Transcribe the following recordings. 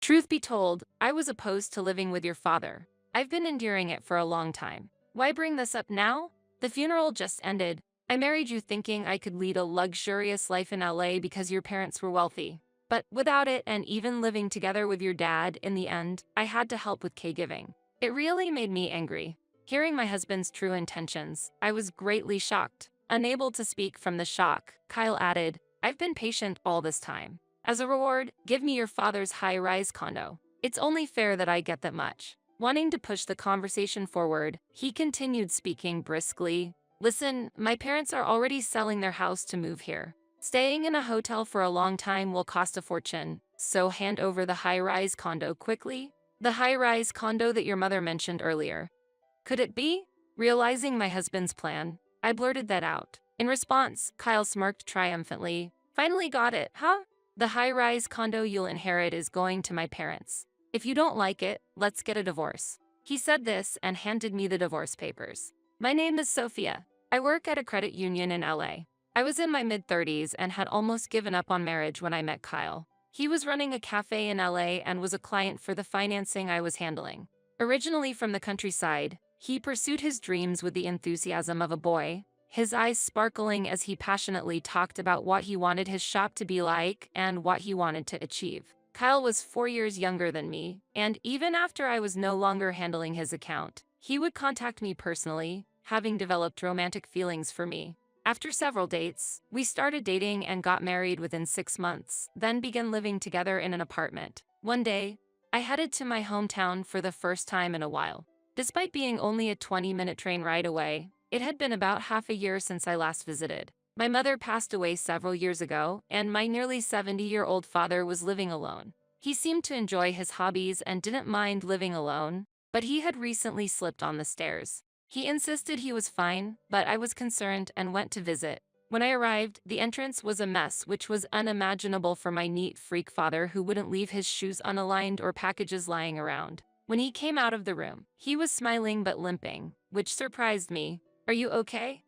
Truth be told, I was opposed to living with your father. I've been enduring it for a long time. Why bring this up now? The funeral just ended. I married you thinking I could lead a luxurious life in LA because your parents were wealthy. But without it and even living together with your dad in the end, I had to help with caregiving. It really made me angry. Hearing my husband's true intentions, I was greatly shocked. Unable to speak from the shock, Kyle added, I've been patient all this time. As a reward, give me your father's high-rise condo. It's only fair that I get that much. Wanting to push the conversation forward, he continued speaking briskly. Listen, my parents are already selling their house to move here. Staying in a hotel for a long time will cost a fortune, so hand over the high-rise condo quickly. The high-rise condo that your mother mentioned earlier. Could it be? Realizing my husband's plan, I blurted that out. In response, Kyle smirked triumphantly. Finally got it, huh? The high-rise condo you'll inherit is going to my parents. If you don't like it, let's get a divorce. He said this and handed me the divorce papers. My name is Sophia. I work at a credit union in LA. I was in my mid-30s and had almost given up on marriage when I met Kyle. He was running a cafe in LA and was a client for the financing I was handling. Originally from the countryside, he pursued his dreams with the enthusiasm of a boy, his eyes sparkling as he passionately talked about what he wanted his shop to be like and what he wanted to achieve. Kyle was 4 years younger than me, and even after I was no longer handling his account, he would contact me personally, having developed romantic feelings for me. After several dates, we started dating and got married within 6 months, then began living together in an apartment. One day, I headed to my hometown for the first time in a while. Despite being only a 20-minute train ride away, it had been about half a year since I last visited. My mother passed away several years ago, and my nearly 70-year-old father was living alone. He seemed to enjoy his hobbies and didn't mind living alone, but he had recently slipped on the stairs. He insisted he was fine, but I was concerned and went to visit. When I arrived, the entrance was a mess, which was unimaginable for my neat freak father who wouldn't leave his shoes unaligned or packages lying around. When he came out of the room, he was smiling but limping, which surprised me. Are you okay?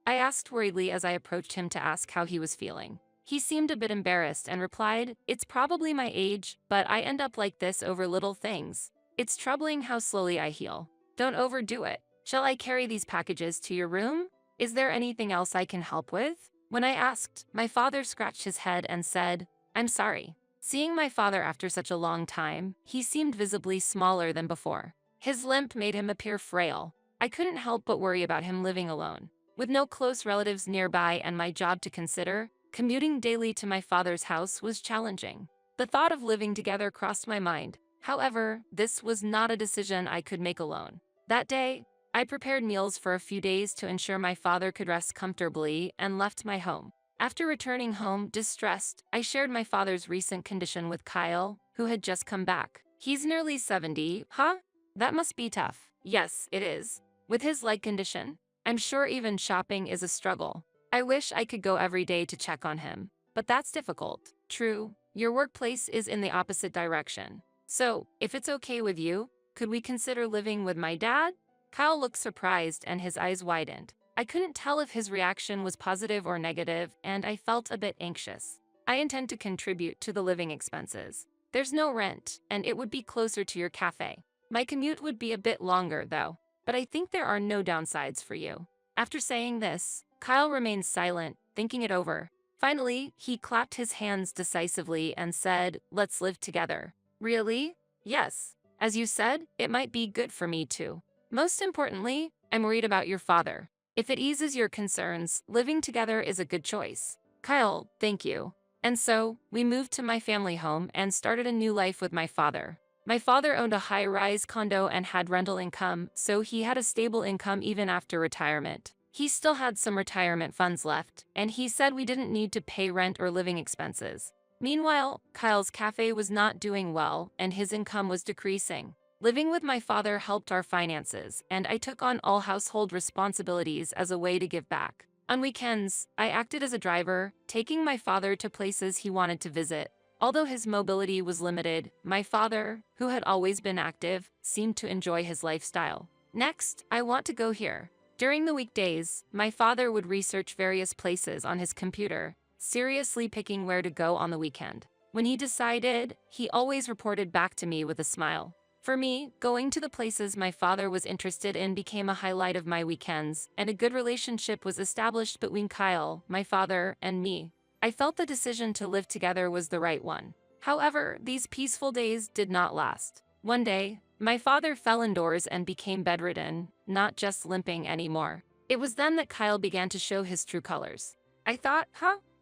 I asked worriedly as I approached him to ask how he was feeling. He seemed a bit embarrassed and replied, It's probably my age, but I end up like this over little things. It's troubling how slowly I heal. Don't overdo it. Shall I carry these packages to your room? Is there anything else I can help with? When I asked, my father scratched his head and said, I'm sorry. Seeing my father after such a long time, he seemed visibly smaller than before. His limp made him appear frail. I couldn't help but worry about him living alone. With no close relatives nearby and my job to consider, commuting daily to my father's house was challenging. The thought of living together crossed my mind. However, this was not a decision I could make alone. That day, I prepared meals for a few days to ensure my father could rest comfortably and left my home. After returning home distressed, I shared my father's recent condition with Kyle, who had just come back. He's nearly 70, huh? That must be tough. Yes, it is. With his leg condition, I'm sure even shopping is a struggle. I wish I could go every day to check on him, but that's difficult. True, your workplace is in the opposite direction. So, if it's okay with you, could we consider living with my dad? Kyle looked surprised and his eyes widened. I couldn't tell if his reaction was positive or negative, and I felt a bit anxious. I intend to contribute to the living expenses. There's no rent, and it would be closer to your cafe. My commute would be a bit longer, though, but I think there are no downsides for you. After saying this, Kyle remained silent, thinking it over. Finally, he clapped his hands decisively and said, Let's live together. Really? Yes. As you said, it might be good for me too. Most importantly, I'm worried about your father. If it eases your concerns, living together is a good choice. Kyle, thank you. And so, we moved to my family home and started a new life with my father. My father owned a high-rise condo and had rental income, so he had a stable income even after retirement. He still had some retirement funds left, and he said we didn't need to pay rent or living expenses. Meanwhile, Kyle's cafe was not doing well, and his income was decreasing. Living with my father helped our finances, and I took on all household responsibilities as a way to give back. On weekends, I acted as a driver, taking my father to places he wanted to visit. Although his mobility was limited, my father, who had always been active, seemed to enjoy his lifestyle. Next, I want to go here. During the weekdays, my father would research various places on his computer, seriously picking where to go on the weekend. When he decided, he always reported back to me with a smile. For me, going to the places my father was interested in became a highlight of my weekends, and a good relationship was established between Kyle, my father, and me. I felt the decision to live together was the right one. However, these peaceful days did not last. One day, my father fell indoors and became bedridden, not just limping anymore. It was then that Kyle began to show his true colors. I thought,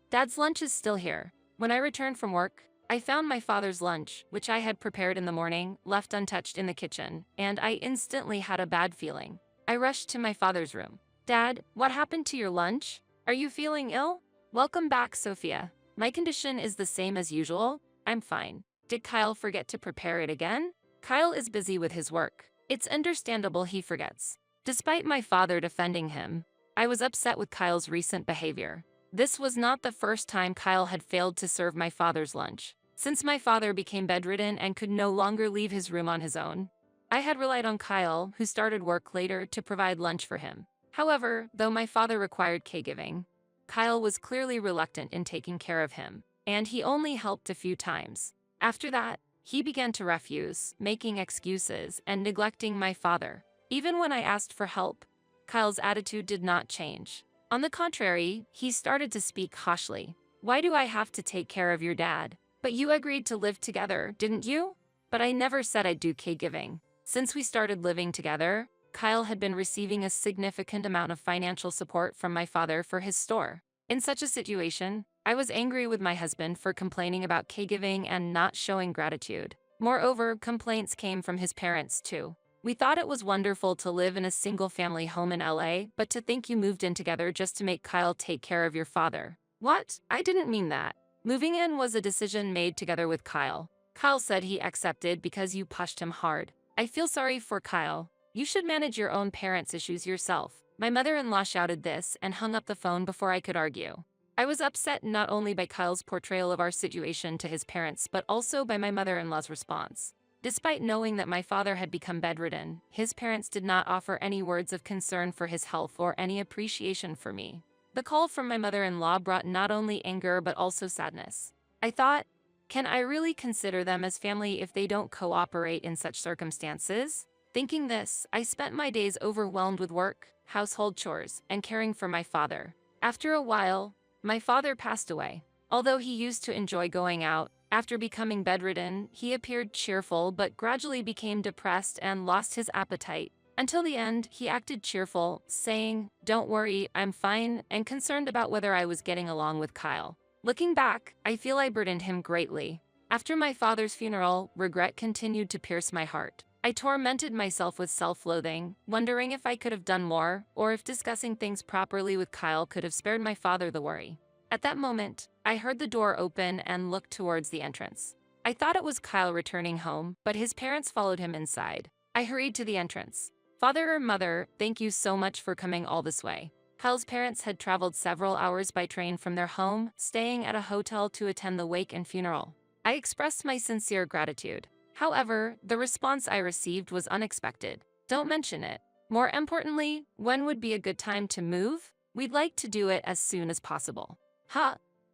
Dad's lunch is still here. When I returned from work, I found my father's lunch, which I had prepared in the morning, left untouched in the kitchen, and I instantly had a bad feeling. I rushed to my father's room. Dad, what happened to your lunch? Are you feeling ill? Welcome back, Sophia. My condition is the same as usual. I'm fine. Did Kyle forget to prepare it again? Kyle is busy with his work. It's understandable he forgets. Despite my father defending him, I was upset with Kyle's recent behavior. This was not the first time Kyle had failed to serve my father's lunch. Since my father became bedridden and could no longer leave his room on his own, I had relied on Kyle, who started work later, to provide lunch for him. However, though my father required caregiving, Kyle was clearly reluctant in taking care of him, and he only helped a few times. After that, he began to refuse, making excuses, and neglecting my father. Even when I asked for help, Kyle's attitude did not change. On the contrary, he started to speak harshly. Why do I have to take care of your dad? But you agreed to live together, didn't you? But I never said I'd do caregiving. Since we started living together, Kyle had been receiving a significant amount of financial support from my father for his store. In such a situation, I was angry with my husband for complaining about caregiving and not showing gratitude. Moreover, complaints came from his parents too. We thought it was wonderful to live in a single-family home in LA, but to think you moved in together just to make Kyle take care of your father. What? I didn't mean that. Moving in was a decision made together with Kyle. Kyle said he accepted because you pushed him hard. I feel sorry for Kyle. You should manage your own parents' issues yourself. My mother-in-law shouted this and hung up the phone before I could argue. I was upset not only by Kyle's portrayal of our situation to his parents, but also by my mother-in-law's response. Despite knowing that my father had become bedridden, his parents did not offer any words of concern for his health or any appreciation for me. The call from my mother-in-law brought not only anger but also sadness. I thought, can I really consider them as family if they don't cooperate in such circumstances? Thinking this, I spent my days overwhelmed with work, household chores, and caring for my father. After a while, my father passed away. Although he used to enjoy going out, after becoming bedridden, he appeared cheerful but gradually became depressed and lost his appetite. Until the end, he acted cheerful, saying, "Don't worry, I'm fine," and concerned about whether I was getting along with Kyle. Looking back, I feel I burdened him greatly. After my father's funeral, regret continued to pierce my heart. I tormented myself with self-loathing, wondering if I could have done more, or if discussing things properly with Kyle could have spared my father the worry. At that moment, I heard the door open and looked towards the entrance. I thought it was Kyle returning home, but his parents followed him inside. I hurried to the entrance. "Father or mother, thank you so much for coming all this way." Kyle's parents had traveled several hours by train from their home, staying at a hotel to attend the wake and funeral. I expressed my sincere gratitude. However, the response I received was unexpected. "Don't mention it. More importantly, when would be a good time to move? We'd like to do it as soon as possible."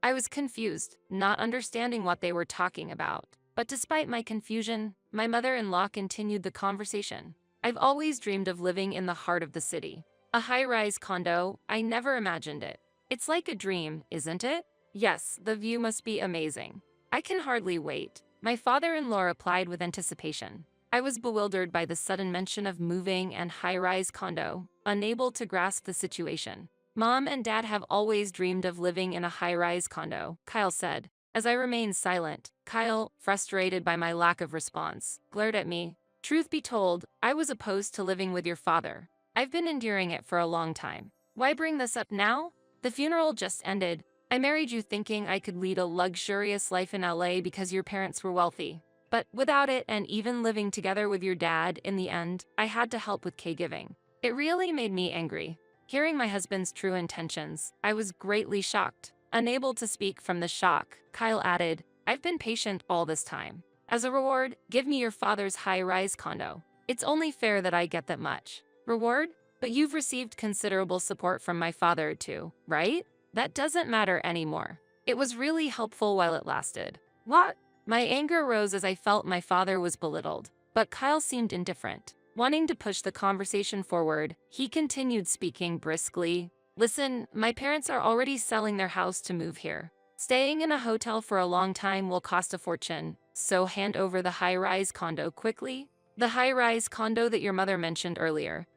I was confused, not understanding what they were talking about. But despite my confusion, my mother-in-law continued the conversation. "I've always dreamed of living in the heart of the city. A high-rise condo, I never imagined it. It's like a dream, isn't it? Yes, the view must be amazing. I can hardly wait." My father-in-law replied with anticipation. I was bewildered by the sudden mention of moving and high-rise condo, unable to grasp the situation. "Mom and Dad have always dreamed of living in a high-rise condo," Kyle said. As I remained silent, Kyle, frustrated by my lack of response, glared at me. "Truth be told, I was opposed to living with your father. I've been enduring it for a long time. Why bring this up now? The funeral just ended. I married you thinking I could lead a luxurious life in LA because your parents were wealthy. But without it and even living together with your dad, in the end, I had to help with caregiving." It really made me angry. Hearing my husband's true intentions, I was greatly shocked. Unable to speak from the shock, Kyle added, "I've been patient all this time. As a reward, give me your father's high-rise condo. It's only fair that I get that much." "Reward? But you've received considerable support from my father too, right? That doesn't matter anymore. It was really helpful while it lasted. What? My anger rose as I felt my father was belittled, but Kyle seemed indifferent. Wanting to push the conversation forward, he continued speaking briskly. Listen, my parents are already selling their house to move here. Staying in a hotel for a long time will cost a fortune, so hand over the high-rise condo quickly. The high-rise condo that your mother mentioned earlier.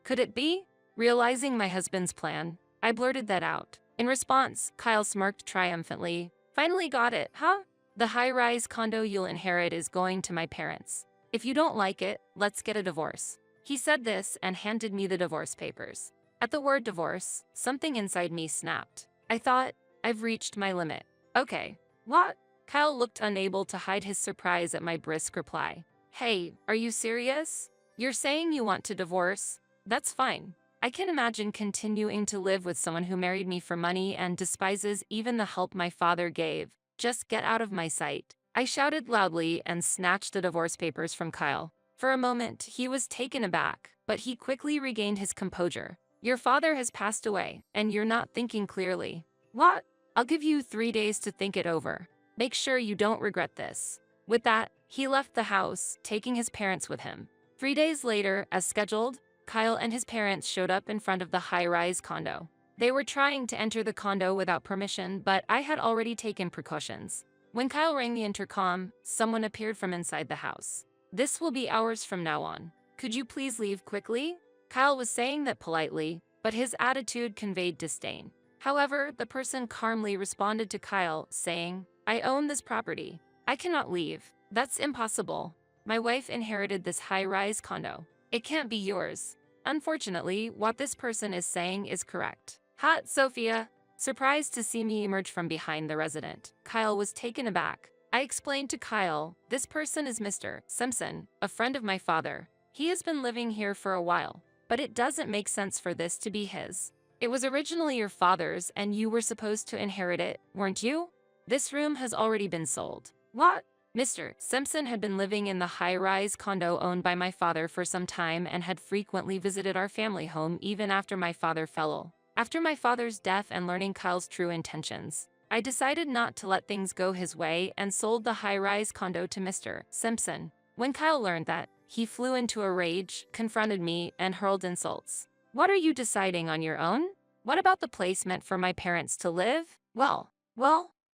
Could it be? Realizing my husband's plan, I blurted that out. In response, Kyle smirked triumphantly. Finally got it, huh? The high-rise condo you'll inherit is going to my parents. If you don't like it, let's get a divorce. He said this and handed me the divorce papers. At the word divorce, something inside me snapped. I thought, I've reached my limit. Okay. What? Kyle looked unable to hide his surprise at my brisk reply. Hey, are you serious? You're saying you want to divorce? That's fine. I can imagine continuing to live with someone who married me for money and despises even the help my father gave. Just get out of my sight. I shouted loudly and snatched the divorce papers from Kyle. For a moment, he was taken aback, but he quickly regained his composure. Your father has passed away, and you're not thinking clearly. What? I'll give you 3 days to think it over. Make sure you don't regret this. With that, he left the house, taking his parents with him. 3 days later, as scheduled, Kyle and his parents showed up in front of the high-rise condo. They were trying to enter the condo without permission, but I had already taken precautions. When Kyle rang the intercom, someone appeared from inside the house. This will be ours from now on. Could you please leave quickly? Kyle was saying that politely, but his attitude conveyed disdain. However, the person calmly responded to Kyle, saying, I own this property. I cannot leave. That's impossible. My wife inherited this high-rise condo. It can't be yours. Unfortunately, what this person is saying is correct. Hot Sophia. Surprised to see me emerge from behind the resident, Kyle was taken aback. I explained to Kyle, this person is Mr. Simpson, a friend of my father. He has been living here for a while, but it doesn't make sense for this to be his. It was originally your father's and you were supposed to inherit it, weren't you? This room has already been sold. What? Mr. Simpson had been living in the high-rise condo owned by my father for some time and had frequently visited our family home even after my father fell ill. After my father's death and learning Kyle's true intentions, I decided not to let things go his way and sold the high-rise condo to Mr. Simpson. When Kyle learned that, he flew into a rage, confronted me, and hurled insults. What are you deciding on your own? What about the place meant for my parents to live? Well,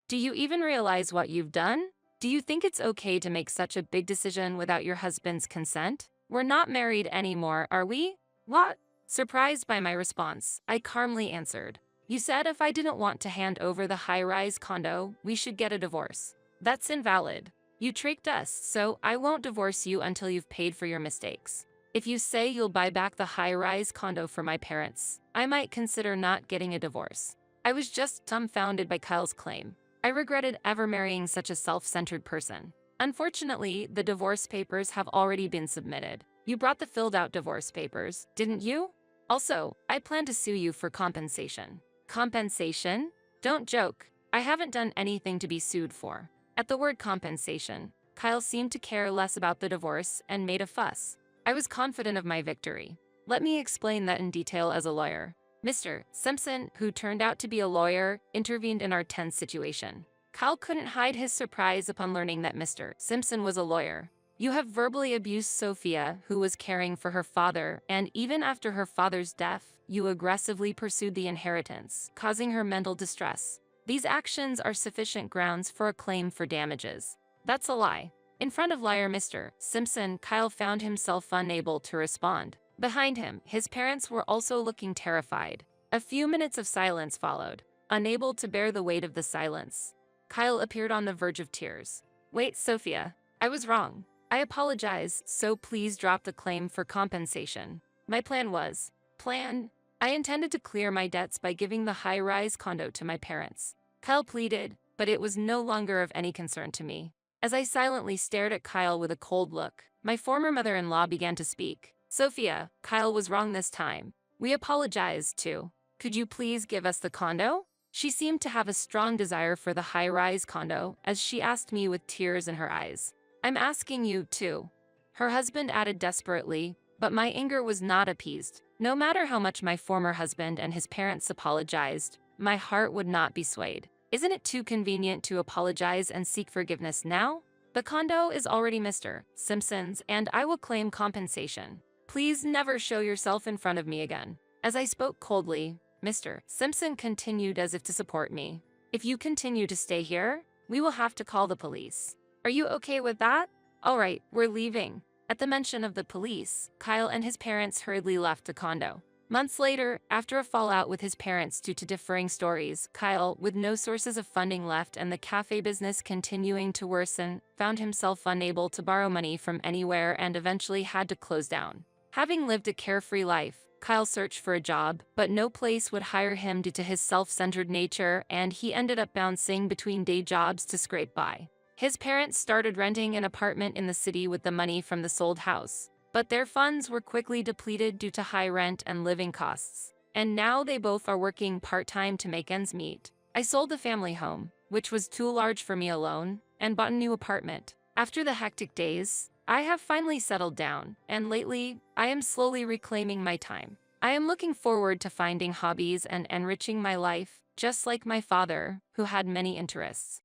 do you even realize what you've done? Do you think it's okay to make such a big decision without your husband's consent? We're not married anymore, are we? What? Surprised by my response, I calmly answered. You said if I didn't want to hand over the high-rise condo, we should get a divorce. That's invalid. You tricked us, so I won't divorce you until you've paid for your mistakes. If you say you'll buy back the high-rise condo for my parents, I might consider not getting a divorce. I was just dumbfounded by Kyle's claim. I regretted ever marrying such a self-centered person. Unfortunately, the divorce papers have already been submitted. You brought the filled-out divorce papers, didn't you? Also, I plan to sue you for compensation. Compensation? Don't joke. I haven't done anything to be sued for. At the word compensation, Kyle seemed to care less about the divorce and made a fuss. I was confident of my victory. Let me explain that in detail as a lawyer. Mr. Simpson, who turned out to be a lawyer, intervened in our tense situation. Kyle couldn't hide his surprise upon learning that Mr. Simpson was a lawyer. You have verbally abused Sophia, who was caring for her father, and even after her father's death, you aggressively pursued the inheritance, causing her mental distress. These actions are sufficient grounds for a claim for damages. That's a lie. In front of liar Mr. Simpson, Kyle found himself unable to respond. Behind him, his parents were also looking terrified. A few minutes of silence followed. Unable to bear the weight of the silence, Kyle appeared on the verge of tears. Wait, Sophia. I was wrong. I apologize, so please drop the claim for compensation. My plan was, I intended to clear my debts by giving the high-rise condo to my parents. Kyle pleaded, but it was no longer of any concern to me. As I silently stared at Kyle with a cold look, my former mother-in-law began to speak. Sophia, Kyle was wrong this time. We apologize, too. Could you please give us the condo? She seemed to have a strong desire for the high-rise condo, as she asked me with tears in her eyes. I'm asking you, too. Her husband added desperately, but my anger was not appeased. No matter how much my former husband and his parents apologized, my heart would not be swayed. Isn't it too convenient to apologize and seek forgiveness now? The condo is already Mr. Simpson's, and I will claim compensation. Please never show yourself in front of me again. As I spoke coldly, Mr. Simpson continued as if to support me. If you continue to stay here, we will have to call the police. Are you okay with that? All right, we're leaving. At the mention of the police, Kyle and his parents hurriedly left the condo. Months later, after a fallout with his parents due to differing stories, Kyle, with no sources of funding left and the cafe business continuing to worsen, found himself unable to borrow money from anywhere and eventually had to close down. Having lived a carefree life, Kyle searched for a job, but no place would hire him due to his self-centered nature, and he ended up bouncing between day jobs to scrape by. His parents started renting an apartment in the city with the money from the sold house, but their funds were quickly depleted due to high rent and living costs, and now they both are working part-time to make ends meet. I sold the family home, which was too large for me alone, and bought a new apartment. After the hectic days, I have finally settled down, and lately, I am slowly reclaiming my time. I am looking forward to finding hobbies and enriching my life, just like my father, who had many interests.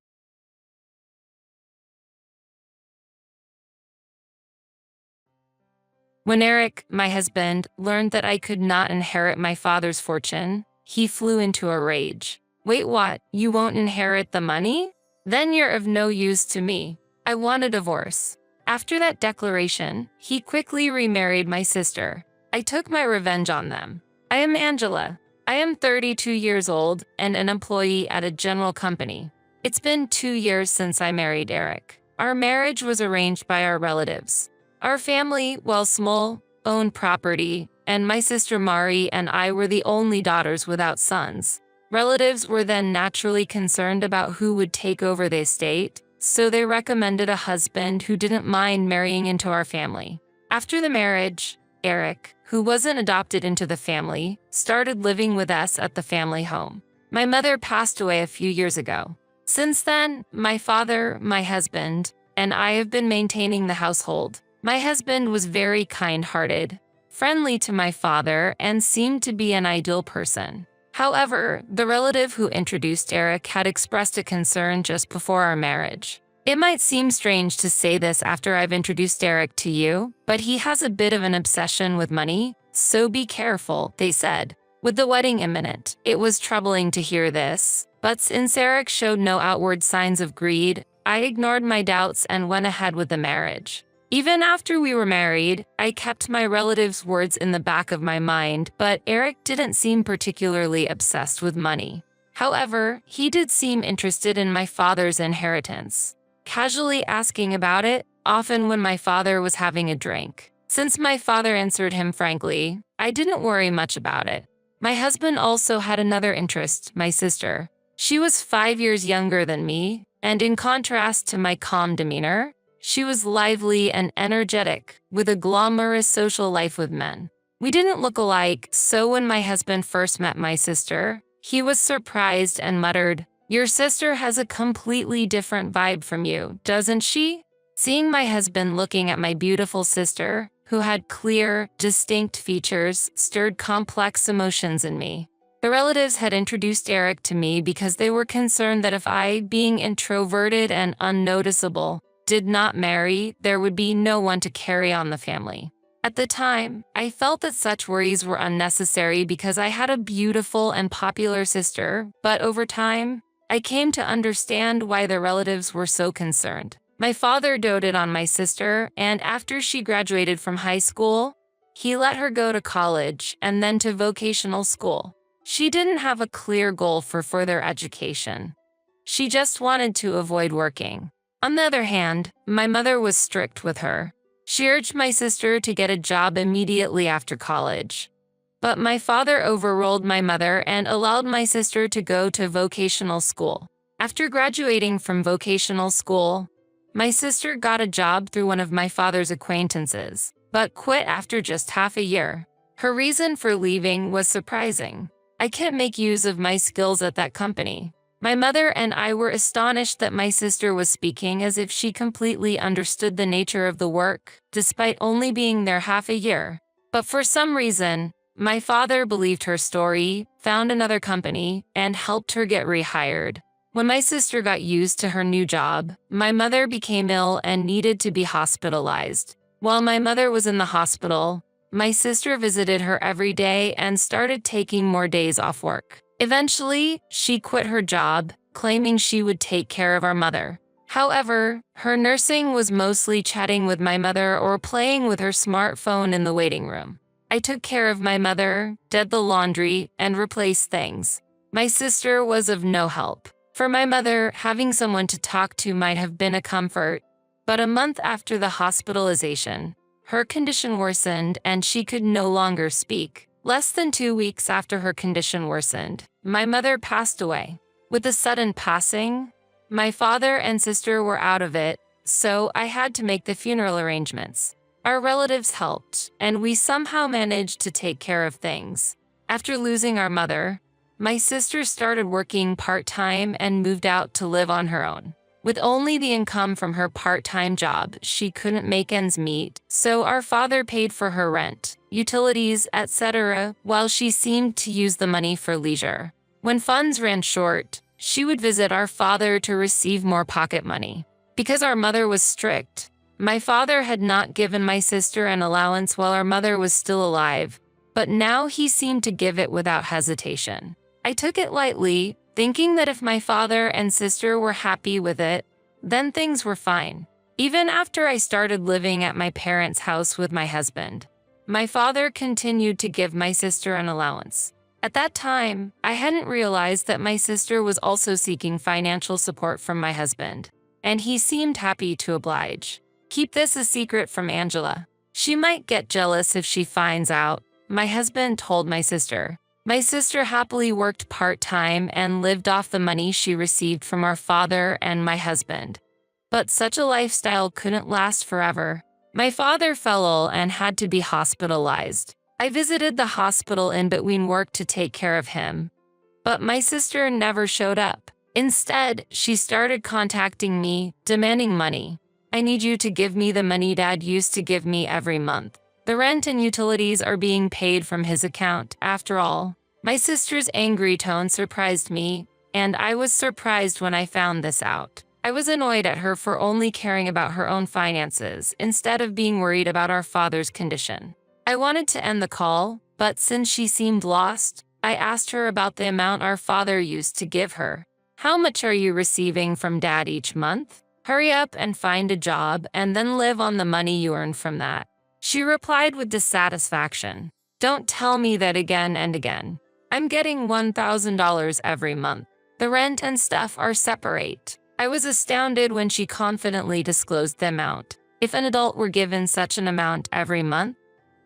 When Eric, my husband, learned that I could not inherit my father's fortune, he flew into a rage. Wait, what? You won't inherit the money? Then you're of no use to me. I want a divorce. After that declaration, he quickly remarried my sister. I took my revenge on them. I am Angela. I am 32 years old and an employee at a general company. It's been 2 years since I married Eric. Our marriage was arranged by our relatives. Our family, while small, owned property, and my sister Mari and I were the only daughters without sons. Relatives were then naturally concerned about who would take over the estate, so they recommended a husband who didn't mind marrying into our family. After the marriage, Eric, who wasn't adopted into the family, started living with us at the family home. My mother passed away a few years ago. Since then, my father, my husband, and I have been maintaining the household. My husband was very kind-hearted, friendly to my father, and seemed to be an ideal person. However, the relative who introduced Eric had expressed a concern just before our marriage. It might seem strange to say this after I've introduced Eric to you, but he has a bit of an obsession with money, so be careful, they said. With the wedding imminent, it was troubling to hear this, but since Eric showed no outward signs of greed, I ignored my doubts and went ahead with the marriage. Even after we were married, I kept my relative's words in the back of my mind, but Eric didn't seem particularly obsessed with money. However, he did seem interested in my father's inheritance, casually asking about it, often when my father was having a drink. Since my father answered him frankly, I didn't worry much about it. My husband also had another interest, my sister. She was 5 years younger than me, and in contrast to my calm demeanor, she was lively and energetic, with a glamorous social life with men. We didn't look alike, so when my husband first met my sister, he was surprised and muttered, "Your sister has a completely different vibe from you, doesn't she?" Seeing my husband looking at my beautiful sister, who had clear, distinct features, stirred complex emotions in me. The relatives had introduced Eric to me because they were concerned that if I, being introverted and unnoticeable, did not marry, there would be no one to carry on the family. At the time, I felt that such worries were unnecessary because I had a beautiful and popular sister, but over time, I came to understand why the relatives were so concerned. My father doted on my sister, and after she graduated from high school, he let her go to college and then to vocational school. She didn't have a clear goal for further education. She just wanted to avoid working. On the other hand, my mother was strict with her. She urged my sister to get a job immediately after college. But my father overruled my mother and allowed my sister to go to vocational school. After graduating from vocational school, my sister got a job through one of my father's acquaintances, but quit after just half a year. Her reason for leaving was surprising. I can't make use of my skills at that company. My mother and I were astonished that my sister was speaking as if she completely understood the nature of the work, despite only being there half a year. But for some reason, my father believed her story, found another company, and helped her get rehired. When my sister got used to her new job, my mother became ill and needed to be hospitalized. While my mother was in the hospital, my sister visited her every day and started taking more days off work. Eventually, she quit her job, claiming she would take care of our mother. However, her nursing was mostly chatting with my mother or playing with her smartphone in the waiting room. I took care of my mother, did the laundry, and replaced things. My sister was of no help. For my mother, having someone to talk to might have been a comfort, but a month after the hospitalization, her condition worsened and she could no longer speak. Less than 2 weeks after her condition worsened, my mother passed away. With the sudden passing, my father and sister were out of it, so I had to make the funeral arrangements. Our relatives helped, and we somehow managed to take care of things. After losing our mother, my sister started working part-time and moved out to live on her own. With only the income from her part-time job, she couldn't make ends meet, so our father paid for her rent, utilities, etc., while she seemed to use the money for leisure. When funds ran short, she would visit our father to receive more pocket money. Because our mother was strict, my father had not given my sister an allowance while our mother was still alive, but now he seemed to give it without hesitation. I took it lightly, thinking that if my father and sister were happy with it, then things were fine. Even after I started living at my parents' house with my husband, my father continued to give my sister an allowance. At that time, I hadn't realized that my sister was also seeking financial support from my husband, and he seemed happy to oblige. Keep this a secret from Angela. She might get jealous if she finds out, my husband told my sister. My sister happily worked part-time and lived off the money she received from our father and my husband. But such a lifestyle couldn't last forever. My father fell ill and had to be hospitalized. I visited the hospital in between work to take care of him, but my sister never showed up. Instead, she started contacting me, demanding money. I need you to give me the money Dad used to give me every month. The rent and utilities are being paid from his account, after all. My sister's angry tone surprised me, and I was surprised when I found this out. I was annoyed at her for only caring about her own finances, instead of being worried about our father's condition. I wanted to end the call, but since she seemed lost, I asked her about the amount our father used to give her. How much are you receiving from Dad each month? Hurry up and find a job, and then live on the money you earn from that. She replied with dissatisfaction. Don't tell me that again and again. I'm getting $1,000 every month. The rent and stuff are separate. I was astounded when she confidently disclosed the amount. If an adult were given such an amount every month,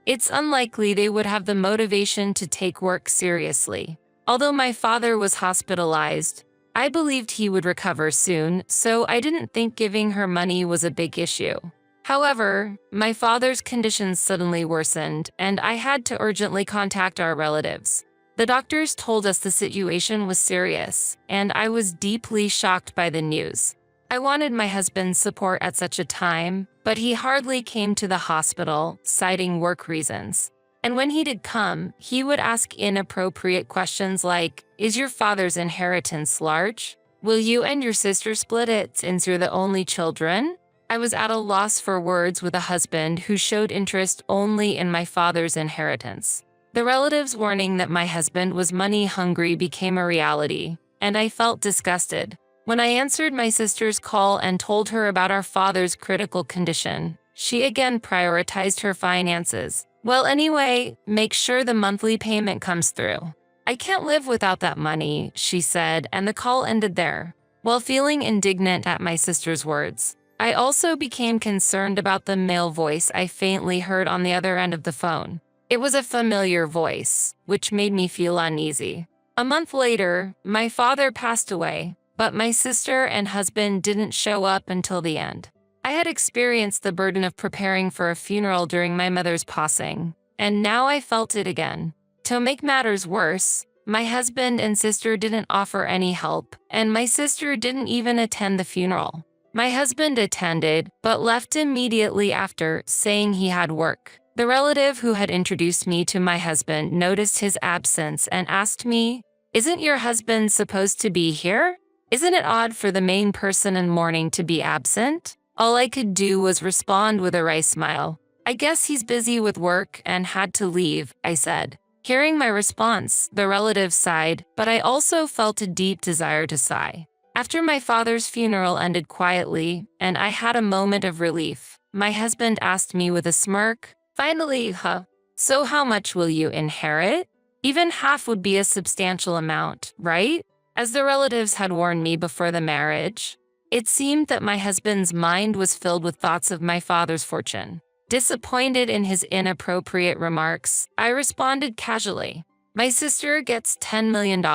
it's unlikely they would have the motivation to take work seriously. Although my father was hospitalized, I believed he would recover soon, so I didn't think giving her money was a big issue. However, my father's condition suddenly worsened, and I had to urgently contact our relatives. The doctors told us the situation was serious, and I was deeply shocked by the news. I wanted my husband's support at such a time, but he hardly came to the hospital, citing work reasons. And when he did come, he would ask inappropriate questions like, "Is your father's inheritance large? Will you and your sister split it since you're the only children?" I was at a loss for words with a husband who showed interest only in my father's inheritance. The relatives' warning that my husband was money-hungry became a reality, and I felt disgusted. When I answered my sister's call and told her about our father's critical condition, she again prioritized her finances. "Well, anyway, make sure the monthly payment comes through." "I can't live without that money," she said, and the call ended there. While feeling indignant at my sister's words, I also became concerned about the male voice I faintly heard on the other end of the phone. It was a familiar voice, which made me feel uneasy. A month later, my father passed away, but my sister and husband didn't show up until the end. I had experienced the burden of preparing for a funeral during my mother's passing, and now I felt it again. To make matters worse, my husband and sister didn't offer any help, and my sister didn't even attend the funeral. My husband attended, but left immediately after, saying he had work. The relative who had introduced me to my husband noticed his absence and asked me, "Isn't your husband supposed to be here?" Isn't it odd for the main person in mourning to be absent? All I could do was respond with a wry smile. I guess he's busy with work and had to leave, I said. Hearing my response, the relatives sighed, but I also felt a deep desire to sigh. After my father's funeral ended quietly, and I had a moment of relief, my husband asked me with a smirk, "Finally, huh? So how much will you inherit? Even half would be a substantial amount, right?" As the relatives had warned me before the marriage, it seemed that my husband's mind was filled with thoughts of my father's fortune. Disappointed in his inappropriate remarks, I responded casually, "My sister gets $10 million,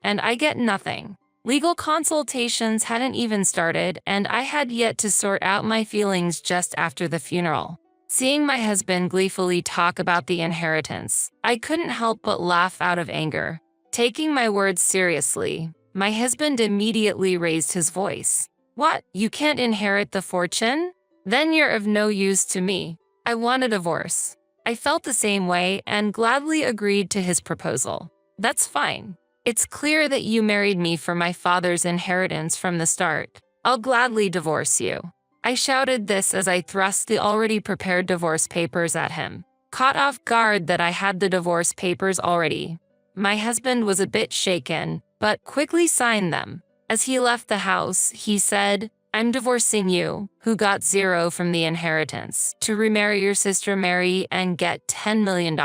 and I get nothing." Legal consultations hadn't even started, and I had yet to sort out my feelings just after the funeral. Seeing my husband gleefully talk about the inheritance, I couldn't help but laugh out of anger. Taking my words seriously, my husband immediately raised his voice. "What, you can't inherit the fortune? Then you're of no use to me. I want a divorce." I felt the same way and gladly agreed to his proposal. "That's fine. It's clear that you married me for my father's inheritance from the start. I'll gladly divorce you." I shouted this as I thrust the already prepared divorce papers at him. Caught off guard that I had the divorce papers already, my husband was a bit shaken, but quickly signed them. As he left the house, he said, "I'm divorcing you, who got zero from the inheritance, to remarry your sister Mary and get $10 million.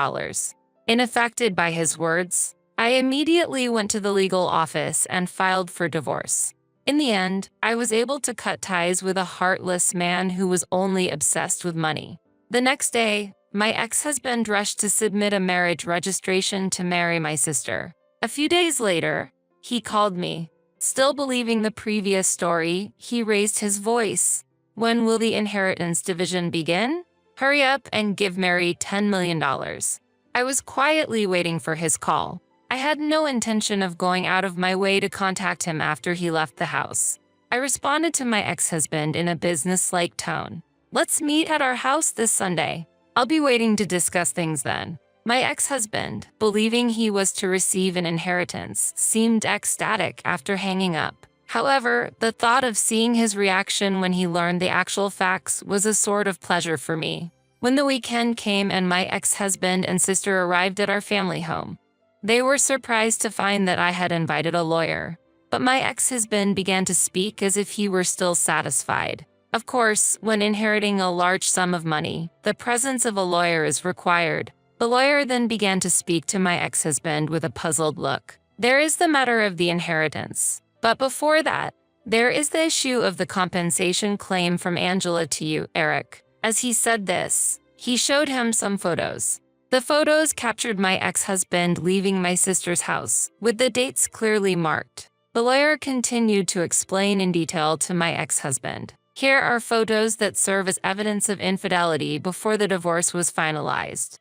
Unaffected by his words, I immediately went to the legal office and filed for divorce. In the end, I was able to cut ties with a heartless man who was only obsessed with money. The next day, my ex-husband rushed to submit a marriage registration to marry my sister. A few days later, he called me. Still believing the previous story, he raised his voice. "When will the inheritance division begin? Hurry up and give Mary $10 million. I was quietly waiting for his call. I had no intention of going out of my way to contact him after he left the house. I responded to my ex-husband in a business-like tone. "Let's meet at our house this Sunday. I'll be waiting to discuss things then." My ex-husband, believing he was to receive an inheritance, seemed ecstatic after hanging up. However, the thought of seeing his reaction when he learned the actual facts was a sort of pleasure for me. When the weekend came and my ex-husband and sister arrived at our family home, they were surprised to find that I had invited a lawyer. But my ex-husband began to speak as if he were still satisfied. Of course, when inheriting a large sum of money, the presence of a lawyer is required. The lawyer then began to speak to my ex-husband with a puzzled look. "There is the matter of the inheritance. But before that, there is the issue of the compensation claim from Angela to you, Eric." As he said this, he showed him some photos. The photos captured my ex-husband leaving my sister's house, with the dates clearly marked. The lawyer continued to explain in detail to my ex-husband. "Here are photos that serve as evidence of infidelity before the divorce was finalized.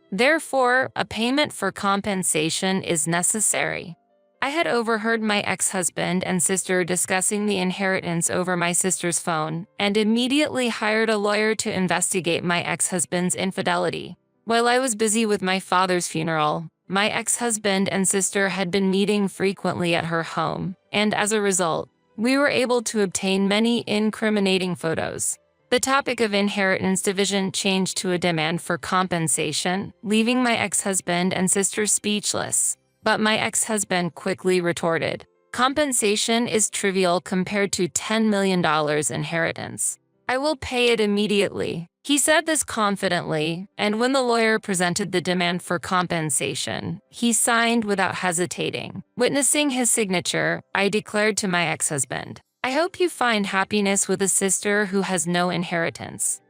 Therefore, a payment for compensation is necessary." I had overheard my ex-husband and sister discussing the inheritance over my sister's phone and immediately hired a lawyer to investigate my ex-husband's infidelity. While I was busy with my father's funeral, my ex-husband and sister had been meeting frequently at her home, and as a result, we were able to obtain many incriminating photos. The topic of inheritance division changed to a demand for compensation, leaving my ex-husband and sister speechless. But my ex-husband quickly retorted, "Compensation is trivial compared to $10 million inheritance. I will pay it immediately." He said this confidently, and when the lawyer presented the demand for compensation, he signed without hesitating. Witnessing his signature, I declared to my ex-husband, "I hope you find happiness with a sister who has no inheritance.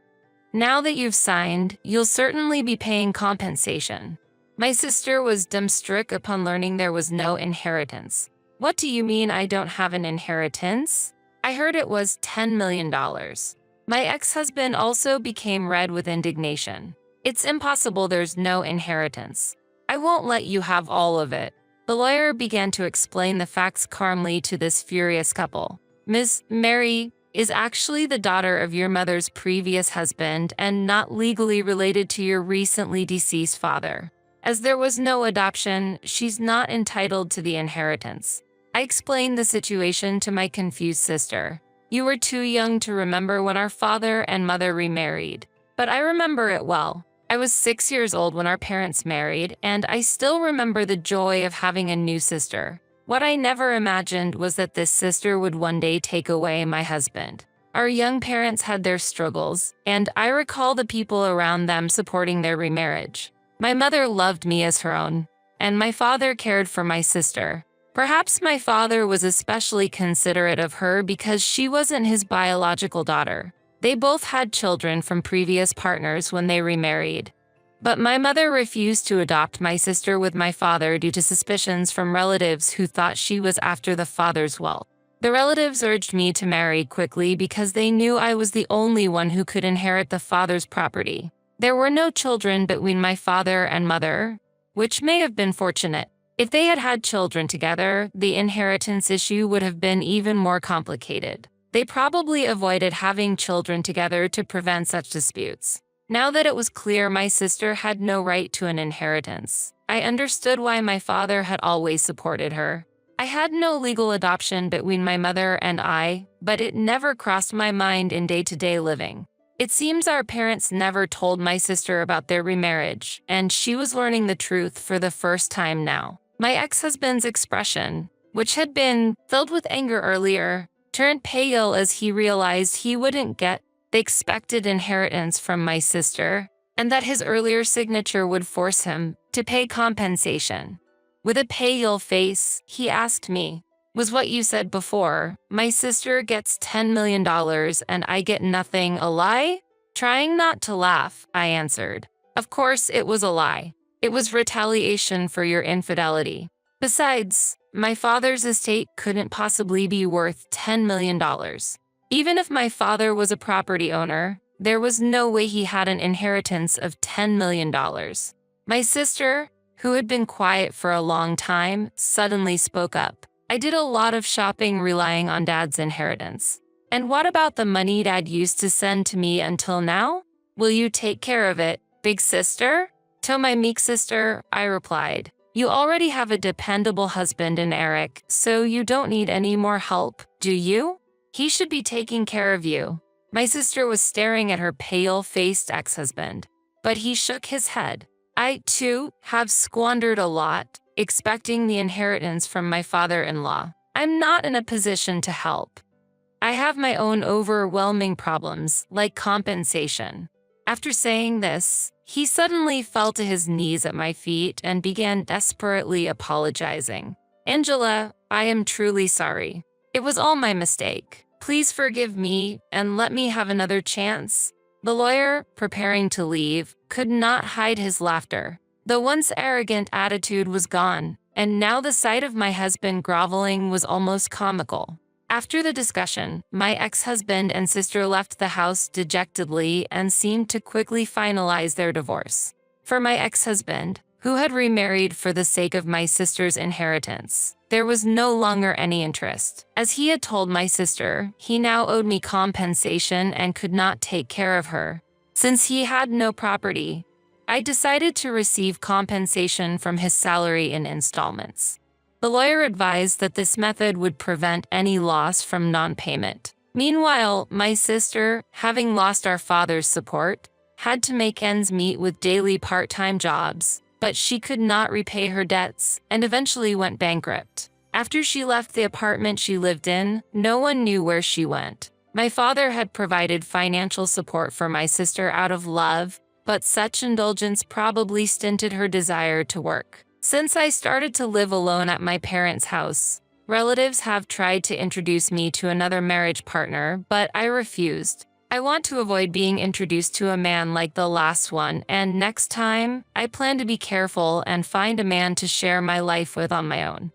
Now that you've signed, you'll certainly be paying compensation." My sister was dumbstruck upon learning there was no inheritance. "What do you mean I don't have an inheritance? I heard it was $10 million. My ex-husband also became red with indignation. "It's impossible, there's no inheritance. I won't let you have all of it." The lawyer began to explain the facts calmly to this furious couple. "Ms. Mary is actually the daughter of your mother's previous husband and not legally related to your recently deceased father. As there was no adoption, she's not entitled to the inheritance. I explained the situation to my confused sister. You were too young to remember when our father and mother remarried, but I remember it well. I was 6 years old when our parents married, and I still remember the joy of having a new sister. What I never imagined was that this sister would one day take away my husband. Our young parents had their struggles, and I recall the people around them supporting their remarriage. My mother loved me as her own, and my father cared for my sister. Perhaps my father was especially considerate of her because she wasn't his biological daughter. They both had children from previous partners when they remarried. But my mother refused to adopt my sister with my father due to suspicions from relatives who thought she was after the father's wealth. The relatives urged me to marry quickly because they knew I was the only one who could inherit the father's property. There were no children between my father and mother, which may have been fortunate. If they had had children together, the inheritance issue would have been even more complicated. They probably avoided having children together to prevent such disputes. Now that it was clear my sister had no right to an inheritance, I understood why my father had always supported her. I had no legal adoption between my mother and I, but it never crossed my mind in day-to-day living. It seems our parents never told my sister about their remarriage, and she was learning the truth for the first time now. My ex-husband's expression, which had been filled with anger earlier, turned pale as he realized he wouldn't get the expected inheritance from my sister, and that his earlier signature would force him to pay compensation. With a pale face, he asked me, "Was what you said before, my sister gets $10 million and I get nothing, a lie?" Trying not to laugh, I answered, "Of course it was a lie. It was retaliation for your infidelity. Besides, my father's estate couldn't possibly be worth $10 million. Even if my father was a property owner, there was no way he had an inheritance of $10 million. My sister, who had been quiet for a long time, suddenly spoke up. "I did a lot of shopping relying on Dad's inheritance. And what about the money Dad used to send to me until now? Will you take care of it, big sister?" To my meek sister, I replied, "You already have a dependable husband in Eric, so you don't need any more help, do you? He should be taking care of you." My sister was staring at her pale-faced ex-husband, but he shook his head. "I, too, have squandered a lot, expecting the inheritance from my father-in-law. I'm not in a position to help. I have my own overwhelming problems, like compensation." After saying this, he suddenly fell to his knees at my feet and began desperately apologizing. "Angela, I am truly sorry. It was all my mistake. Please forgive me and let me have another chance." The lawyer, preparing to leave, could not hide his laughter. The once arrogant attitude was gone, and now the sight of my husband groveling was almost comical. After the discussion, my ex-husband and sister left the house dejectedly and seemed to quickly finalize their divorce. For my ex-husband, who had remarried for the sake of my sister's inheritance, there was no longer any interest. As he had told my sister, he now owed me compensation and could not take care of her. Since he had no property, I decided to receive compensation from his salary in installments. The lawyer advised that this method would prevent any loss from non-payment. Meanwhile, my sister, having lost our father's support, had to make ends meet with daily part-time jobs, but she could not repay her debts and eventually went bankrupt. After she left the apartment she lived in, no one knew where she went. My father had provided financial support for my sister out of love, but such indulgence probably stinted her desire to work. Since I started to live alone at my parents' house, relatives have tried to introduce me to another marriage partner, but I refused. I want to avoid being introduced to a man like the last one, and next time, I plan to be careful and find a man to share my life with on my own.